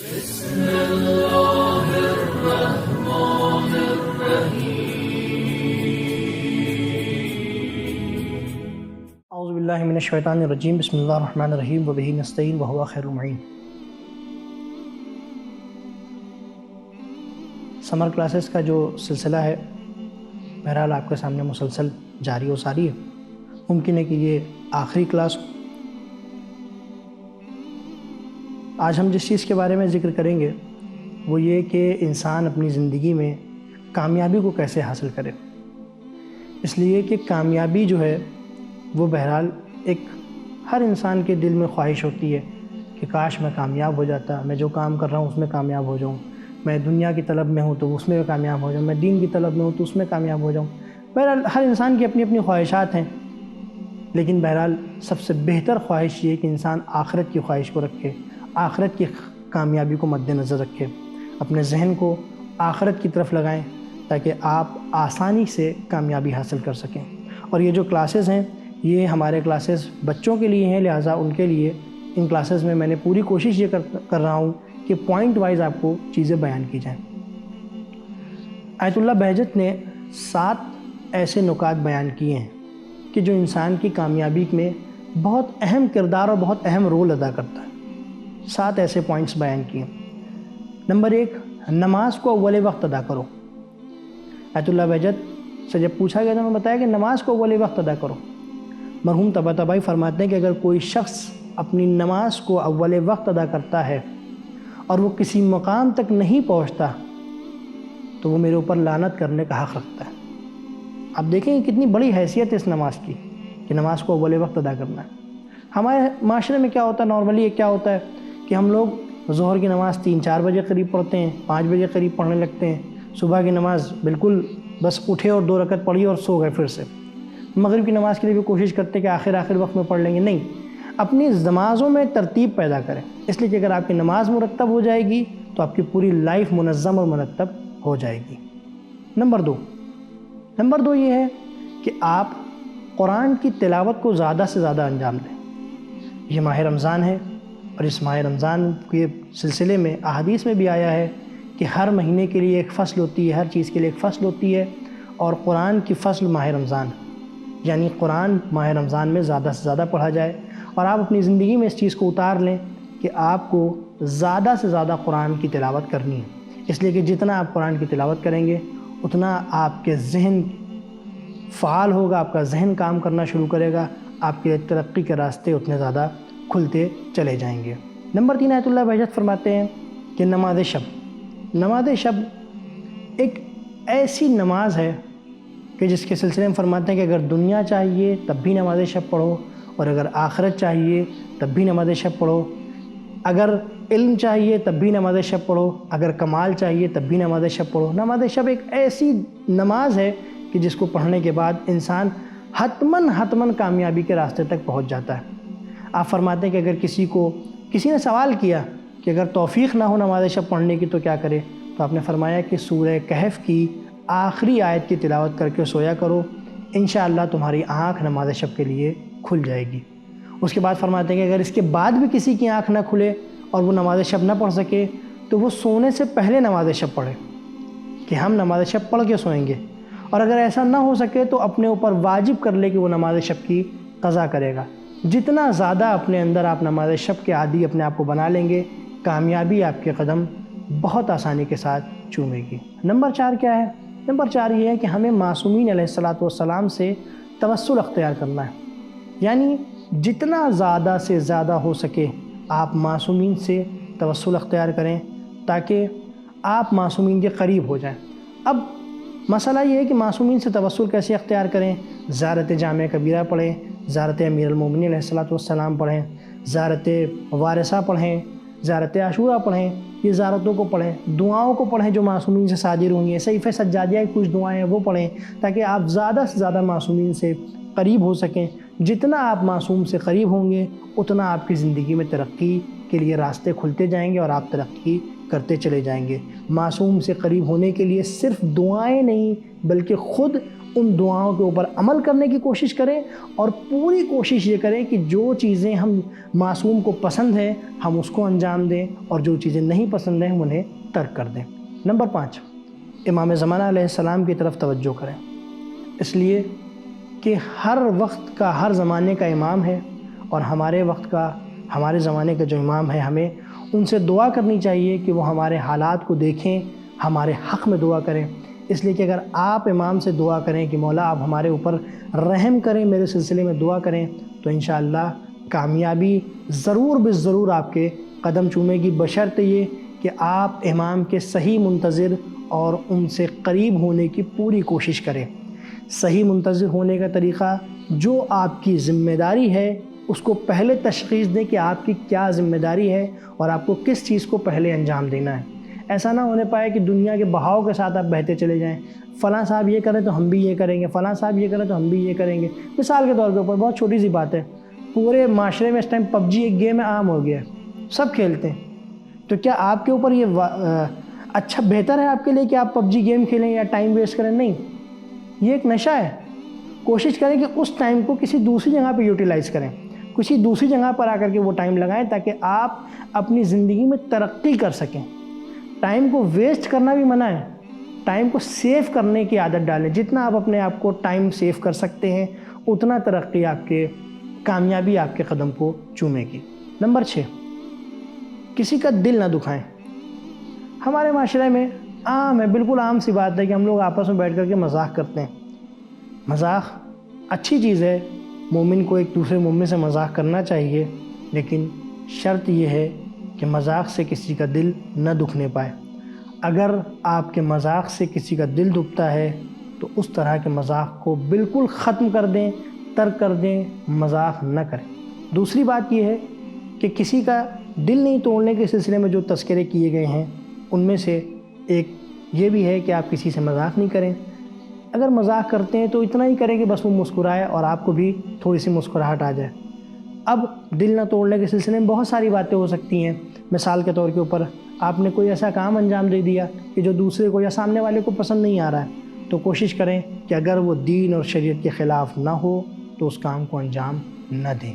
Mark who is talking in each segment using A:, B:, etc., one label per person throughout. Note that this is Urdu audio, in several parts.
A: بسم اللہ الرحمن الرحیم۔
B: اعوذ باللہ من الشیطان الرجیم، بسم اللہ الرحمن الرحیم، وبہ نستعین وہو خیر المعین۔ سمر کلاسز کا جو سلسلہ ہے بہرحال آپ کے سامنے مسلسل جاری و ساری ہے۔ ممکن ہے کہ یہ آخری کلاس ہو۔ آج ہم جس چیز کے بارے میں ذکر کریں گے وہ یہ کہ انسان اپنی زندگی میں کامیابی کو کیسے حاصل کرے۔ اس لیے کہ کامیابی جو ہے وہ بہرحال ایک ہر انسان کے دل میں خواہش ہوتی ہے کہ کاش میں کامیاب ہو جاتا، میں جو کام کر رہا ہوں اس میں کامیاب ہو جاؤں، میں دنیا کی طلب میں ہوں تو اس میں کامیاب ہو جاؤں، میں دین کی طلب میں ہوں تو اس میں کامیاب ہو جاؤں۔ بہرحال ہر انسان کی اپنی اپنی خواہشات ہیں، لیکن بہرحال سب سے بہتر خواہش یہ کہ انسان آخرت کی خواہش کو رکھے، آخرت کی کامیابی کو مد نظر رکھے، اپنے ذہن کو آخرت کی طرف لگائیں تاکہ آپ آسانی سے کامیابی حاصل کر سکیں۔ اور یہ جو کلاسز ہیں یہ ہمارے کلاسز بچوں کے لیے ہیں، لہٰذا ان کے لیے ان کلاسز میں نے پوری کوشش یہ کر رہا ہوں کہ پوائنٹ وائز آپ کو چیزیں بیان کی جائیں۔ آیت اللہ بہجت نے 7 ایسے نکات بیان کیے ہیں کہ جو انسان کی کامیابی میں بہت اہم کردار اور بہت اہم رول ادا کرتا ہے۔ 7 ایسے پوائنٹس بیان کیے۔ نمبر 1، نماز کو اول وقت ادا کرو۔ آیت اللہ بہجت سے جب پوچھا گیا تو انہوں نے بتایا کہ نماز کو اول وقت ادا کرو۔ مرحوم طباطبائی فرماتے ہیں کہ اگر کوئی شخص اپنی نماز کو اول وقت ادا کرتا ہے اور وہ کسی مقام تک نہیں پہنچتا تو وہ میرے اوپر لعنت کرنے کا حق رکھتا ہے۔ آپ دیکھیں کہ کتنی بڑی حیثیت ہے اس نماز کی کہ نماز کو اول وقت ادا کرنا ہے۔ ہمارے معاشرے میں کیا ہوتا ہے، نارملی کیا ہوتا ہے کہ ہم لوگ ظہر کی نماز 3-4 بجے قریب پڑھتے ہیں، 5 بجے قریب پڑھنے لگتے ہیں، صبح کی نماز بالکل بس اٹھے اور 2 رکعت پڑھی اور سو گئے پھر سے۔ مغرب کی نماز کے لیے بھی کوشش کرتے ہیں کہ آخر وقت میں پڑھ لیں گے۔ نہیں، اپنی نمازوں میں ترتیب پیدا کریں، اس لیے کہ اگر آپ کی نماز مرتب ہو جائے گی تو آپ کی پوری لائف منظم اور مرتب ہو جائے گی۔ نمبر 2 یہ ہے کہ آپ قرآن کی تلاوت کو زیادہ سے زیادہ انجام دیں۔ یہ ماہ رمضان ہے اور اس ماہ رمضان کے سلسلے میں احادیث میں بھی آیا ہے کہ ہر مہینے کے لیے ایک فصل ہوتی ہے، ہر چیز کے لیے ایک فصل ہوتی ہے، اور قرآن کی فصل ماہ رمضان، یعنی قرآن ماہ رمضان میں زیادہ سے زیادہ پڑھا جائے۔ اور آپ اپنی زندگی میں اس چیز کو اتار لیں کہ آپ کو زیادہ سے زیادہ قرآن کی تلاوت کرنی ہے، اس لیے کہ جتنا آپ قرآن کی تلاوت کریں گے اتنا آپ کے ذہن فعال ہوگا، آپ کا ذہن کام کرنا شروع کرے گا، آپ کے ترقی کے راستے اتنے زیادہ کھلتے چلے جائیں گے۔ نمبر 3، آیت اللہ بہجت فرماتے ہیں کہ نماز شب ایک ایسی نماز ہے کہ جس کے سلسلے میں فرماتے ہیں کہ اگر دنیا چاہیے تب بھی نماز شب پڑھو، اور اگر آخرت چاہیے تب بھی نماز شب پڑھو، اگر علم چاہیے تب بھی نماز شب پڑھو، اگر کمال چاہیے تب بھی نماز شب پڑھو۔ نماز شب ایک ایسی نماز ہے کہ جس کو پڑھنے کے بعد انسان حتماً کامیابی کے راستے تک پہنچ جاتا ہے۔ آپ فرماتے ہیں کہ اگر کسی نے سوال کیا کہ اگر توفیق نہ ہو نماز شب پڑھنے کی تو کیا کرے، تو آپ نے فرمایا کہ سورہ کہف کی آخری آیت کی تلاوت کر کے سویا کرو، انشاءاللہ تمہاری آنکھ نماز شب کے لیے کھل جائے گی۔ اس کے بعد فرماتے ہیں کہ اگر اس کے بعد بھی کسی کی آنکھ نہ کھلے اور وہ نماز شب نہ پڑھ سکے تو وہ سونے سے پہلے نماز شب پڑھے، کہ ہم نماز شب پڑھ کے سوئیں گے، اور اگر ایسا نہ ہو سکے تو اپنے اوپر واجب کر لے کہ وہ نماز شب کی قضا کرے گا۔ جتنا زیادہ اپنے اندر آپ نماز شب کے عادی اپنے آپ کو بنا لیں گے، کامیابی آپ کے قدم بہت آسانی کے ساتھ چومے گی۔ نمبر 4 کیا ہے؟ نمبر 4 یہ ہے کہ ہمیں معصومین علیہ السلام سے توسل اختیار کرنا ہے، یعنی جتنا زیادہ سے زیادہ ہو سکے آپ معصومین سے توسل اختیار کریں تاکہ آپ معصومین کے قریب ہو جائیں۔ اب مسئلہ یہ ہے کہ معصومین سے توسل کیسے اختیار کریں؟ زیارت جامع کبیرہ پڑھیں، زیارت امیر المومنین علیہ السلام پڑھیں، زیارت وارثہ پڑھیں، زیارت عاشورہ پڑھیں، یہ زیارتوں کو پڑھیں، دعاؤں کو پڑھیں جو معصومین سے صادر ہوئی ہیں، صحیفہ سجادیہ کی کچھ دعائیں ہیں وہ پڑھیں تاکہ آپ زیادہ سے زیادہ معصومین سے قریب ہو سکیں۔ جتنا آپ معصوم سے قریب ہوں گے اتنا آپ کی زندگی میں ترقی کے لیے راستے کھلتے جائیں گے اور آپ ترقی کرتے چلے جائیں گے۔ معصوم سے قریب ہونے کے لیے صرف دعائیں نہیں بلکہ خود ان دعاؤں کے اوپر عمل کرنے کی کوشش کریں اور پوری کوشش یہ کریں کہ جو چیزیں ہم معصوم کو پسند ہیں ہم اس کو انجام دیں اور جو چیزیں نہیں پسند ہیں ہم انہیں ترک کر دیں۔ نمبر 5، امام زمانہ علیہ السلام کی طرف توجہ کریں، اس لیے کہ ہر وقت کا ہر زمانے کا امام ہے، اور ہمارے وقت کا ہمارے زمانے کا جو امام ہے ہمیں ان سے دعا کرنی چاہیے کہ وہ ہمارے حالات کو دیکھیں، ہمارے حق میں دعا کریں۔ اس لیے کہ اگر آپ امام سے دعا کریں کہ مولا آپ ہمارے اوپر رحم کریں، میرے سلسلے میں دعا کریں، تو انشاءاللہ کامیابی ضرور بالضرور آپ کے قدم چومے گی، بشرط یہ کہ آپ امام کے صحیح منتظر اور ان سے قریب ہونے کی پوری کوشش کریں۔ صحیح منتظر ہونے کا طریقہ، جو آپ کی ذمہ داری ہے اس کو پہلے تشخیص دیں کہ آپ کی کیا ذمہ داری ہے اور آپ کو کس چیز کو پہلے انجام دینا ہے۔ ایسا نہ ہونے پائے کہ دنیا کے بہاؤ کے ساتھ آپ بہتے چلے جائیں، فلاں صاحب یہ کریں تو ہم بھی یہ کریں گے، فلاں صاحب یہ کریں تو ہم بھی یہ کریں گے۔ مثال کے طور کے اوپر بہت چھوٹی سی بات ہے، پورے معاشرے میں اس ٹائم پب جی ایک گیم عام ہو گیا ہے، سب کھیلتے ہیں، تو کیا آپ کے اوپر یہ اچھا بہتر ہے آپ کے لیے کہ آپ پب جی گیم کھیلیں یا ٹائم ویسٹ کریں؟ نہیں، یہ ایک نشہ ہے۔ کوشش کریں کہ اس ٹائم کو کسی دوسری جگہ پہ یوٹیلائز کریں، کسی دوسری جگہ پر آ کر کے وہ ٹائم لگائیں تاکہ آپ اپنی زندگی میں ترقی کر سکیں۔ ٹائم کو ویسٹ کرنا بھی منع ہے، ٹائم کو سیو کرنے کی عادت ڈالیں۔ جتنا آپ اپنے آپ کو ٹائم سیو کر سکتے ہیں اتنا ترقی آپ کے، کامیابی آپ کے قدم کو چومے گی۔ نمبر 6، کسی کا دل نہ دکھائیں۔ ہمارے معاشرے میں عام ہے، بالکل عام سی بات ہے کہ ہم لوگ آپس میں بیٹھ کر کے مذاق کرتے ہیں۔ مذاق اچھی چیز ہے، مومن کو ایک دوسرے مومن سے مذاق کرنا چاہیے، لیکن شرط یہ ہے کہ مذاق سے کسی کا دل نہ دکھنے پائے۔ اگر آپ کے مذاق سے کسی کا دل دکھتا ہے تو اس طرح کے مذاق کو بالکل ختم کر دیں، ترک کر دیں، مذاق نہ کریں۔ دوسری بات یہ ہے کہ کسی کا دل نہیں توڑنے کے سلسلے میں جو تذکرے کیے گئے ہیں ان میں سے ایک یہ بھی ہے کہ آپ کسی سے مذاق نہیں کریں۔ اگر مذاق کرتے ہیں تو اتنا ہی کریں کہ بس وہ مسکرائے اور آپ کو بھی تھوڑی سی مسکراہٹ آ جائے۔ اب دل نہ توڑنے کے سلسلے میں بہت ساری باتیں ہو سکتی ہیں۔ مثال کے طور کے اوپر آپ نے کوئی ایسا کام انجام دے دیا کہ جو دوسرے کو یا سامنے والے کو پسند نہیں آ رہا ہے، تو کوشش کریں کہ اگر وہ دین اور شریعت کے خلاف نہ ہو تو اس کام کو انجام نہ دیں،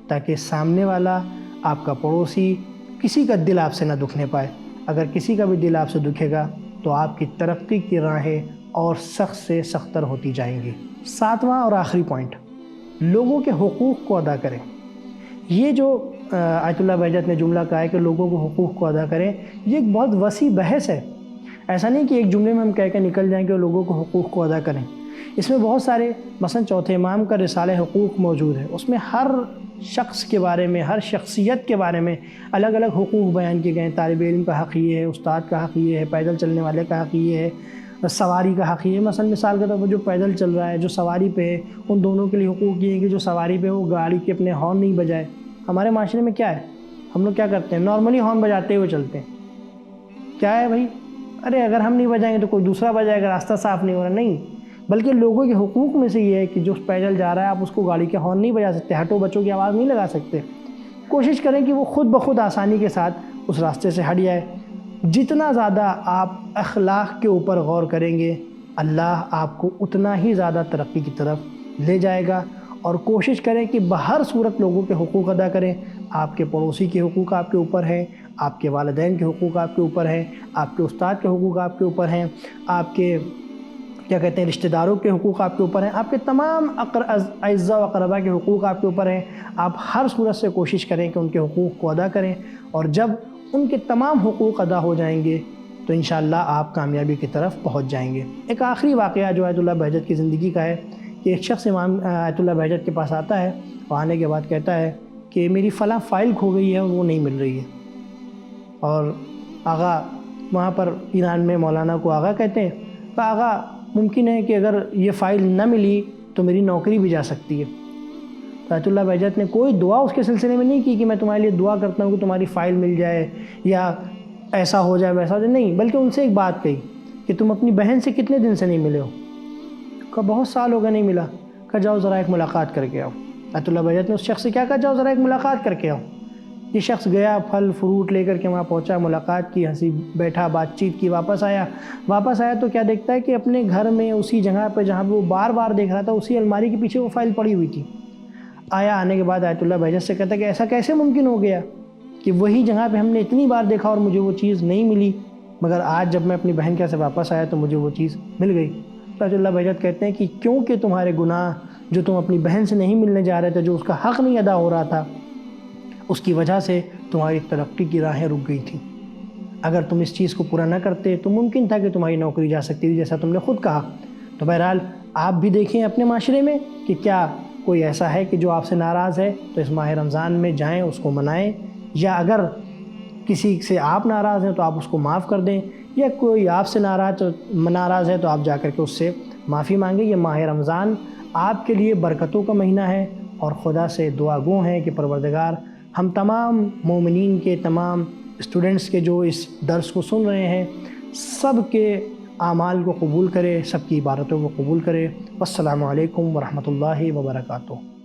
B: تاکہ سامنے والا آپ کا پڑوسی کسی کا دل آپ سے نہ دکھنے پائے۔ اگر کسی کا بھی دل آپ سے دکھے گا تو آپ کی ترقی کی راہیں اور سخت سے سختر ہوتی جائیں گی۔ 7واں اور آخری پوائنٹ، لوگوں کے حقوق کو ادا کریں۔ یہ جو آیت اللہ بہجت نے جملہ کہا ہے کہ لوگوں کے حقوق کو ادا کریں، یہ ایک بہت وسیع بحث ہے۔ ایسا نہیں کہ ایک جملے میں ہم کہہ کے نکل جائیں کہ لوگوں کو حقوق کو ادا کریں۔ اس میں بہت سارے، مثلا چوتھے امام کا رسالہ حقوق موجود ہے، اس میں ہر شخص کے بارے میں، ہر شخصیت کے بارے میں الگ الگ حقوق بیان کیے گئے ہیں۔ طالب علم کا حق یہ ہے، استاد کا حق یہ ہے، پیدل چلنے والے کا حق یہ ہے، سواری کا حق یہ ہے۔ مثال کے طور پر جو پیدل چل رہا ہے، جو سواری پہ ہے، ان دونوں کے لیے حقوق یہ ہے کہ جو سواری پہ وہ گاڑی کے اپنے ہارن نہیں بجائے۔ ہمارے معاشرے میں کیا ہے، ہم لوگ کیا کرتے ہیں، نارملی ہارن بجاتے ہوئے چلتے ہیں۔ کیا ہے بھائی، ارے اگر ہم نہیں بجائیں گے تو کوئی دوسرا بجائے گا، راستہ صاف نہیں ہو رہا۔ نہیں، بلکہ لوگوں کے حقوق میں سے یہ ہے کہ جو پیدل جا رہا ہے آپ اس کو گاڑی کے ہارن نہیں بجا سکتے، ہٹو بچوں کی آواز نہیں لگا سکتے۔ کوشش کریں کہ وہ خود بخود آسانی کے ساتھ اس راستے سے ہٹ جائے۔ جتنا زیادہ آپ اخلاق کے اوپر غور کریں گے، اللہ آپ کو اتنا ہی زیادہ ترقی کی طرف لے جائے گا۔ اور کوشش کریں کہ بہر صورت لوگوں کے حقوق ادا کریں۔ آپ کے پڑوسی کے حقوق آپ کے اوپر ہیں، آپ کے والدین کے حقوق آپ کے اوپر ہیں، آپ کے استاد کے حقوق آپ کے اوپر ہیں، آپ کے کیا کہتے ہیں رشتہ داروں کے حقوق آپ کے اوپر ہیں، آپ کے تمام اعزاء و اقرباء کے حقوق آپ کے اوپر ہیں۔ آپ ہر صورت سے کوشش کریں کہ ان کے حقوق کو ادا کریں، اور جب ان کے تمام حقوق ادا ہو جائیں گے تو انشاءاللہ آپ کامیابی کی طرف پہنچ جائیں گے۔ ایک آخری واقعہ جو آیت اللہ بہجت کی زندگی کا ہے کہ ایک شخص امام آیت اللہ بہجت کے پاس آتا ہے اور آنے کے بعد کہتا ہے کہ میری فلاں فائل کھو گئی ہے اور وہ نہیں مل رہی ہے۔ اور آغا وہاں پر ایران میں مولانا کو آغا کہتے ہیں، کہ آغا ممکن ہے کہ اگر یہ فائل نہ ملی تو میری نوکری بھی جا سکتی ہے۔ تو آیت اللہ بہجت نے کوئی دعا اس کے سلسلے میں نہیں کی کہ میں تمہارے لیے دعا کرتا ہوں کہ تمہاری فائل مل جائے یا ایسا ہو جائے ویسا ہو جائے، نہیں، بلکہ ان سے ایک بات کہی کہ تم اپنی بہن سے کتنے دن سے نہیں ملے ہو؟ کہا بہت سال ہو گئے نہیں ملا۔ کہا جاؤ ذرا ایک ملاقات کر کے آؤ۔ آیت اللہ بہجت نے اس شخص سے کیا کہا، جاؤ ذرا ایک ملاقات کر کے آؤ۔ یہ شخص گیا پھل فروٹ لے کر کے وہاں پہنچا، ملاقات کی، ہنسی بیٹھا، بات چیت کی، واپس آیا تو کیا دیکھتا ہے کہ اپنے گھر میں اسی جگہ پہ جہاں پہ وہ بار بار دیکھ رہا تھا، اسی الماری کے پیچھے وہ فائل پڑی ہوئی تھی۔ آنے کے بعد آیت اللہ بہجت سے کہتا ہے کہ ایسا کیسے ممکن ہو گیا کہ وہی جگہ پہ ہم نے اتنی بار دیکھا اور مجھے وہ چیز نہیں ملی، مگر آج جب میں اپنی بہن کے سے واپس آیا تو مجھے وہ چیز مل گئی۔ تو آیت اللہ بہجت کہتے ہیں کہ کیونکہ تمہارے گناہ جو تم اپنی بہن سے نہیں ملنے جا رہے تھے، جو اس کا حق نہیں ادا ہو رہا تھا، اس کی وجہ سے تمہاری ترقی کی راہیں رک گئی تھیں۔ اگر تم اس چیز کو پورا نہ کرتے تو ممکن تھا کہ تمہاری نوکری جا سکتی تھی، جیسا تم نے خود کہا۔ تو بہرحال آپ بھی دیکھیں اپنے معاشرے میں کہ کیا کوئی ایسا ہے کہ جو آپ سے ناراض ہے، تو اس ماہ رمضان میں جائیں، اس کو منائیں، یا اگر کسی سے آپ ناراض ہیں تو آپ اس کو معاف کر دیں، یا کوئی آپ سے ناراض ہے تو آپ جا کر کے اس سے معافی مانگیں۔ یہ ماہ رمضان آپ کے لیے برکتوں کا مہینہ ہے، اور خدا سے دعا گو ہیں کہ پروردگار ہم تمام مومنین کے، تمام اسٹوڈنٹس کے جو اس درس کو سن رہے ہیں، سب کے اعمال کو قبول کرے، سب کی عبادتوں کو قبول کرے۔ والسلام علیکم ورحمۃ اللہ وبرکاتہ۔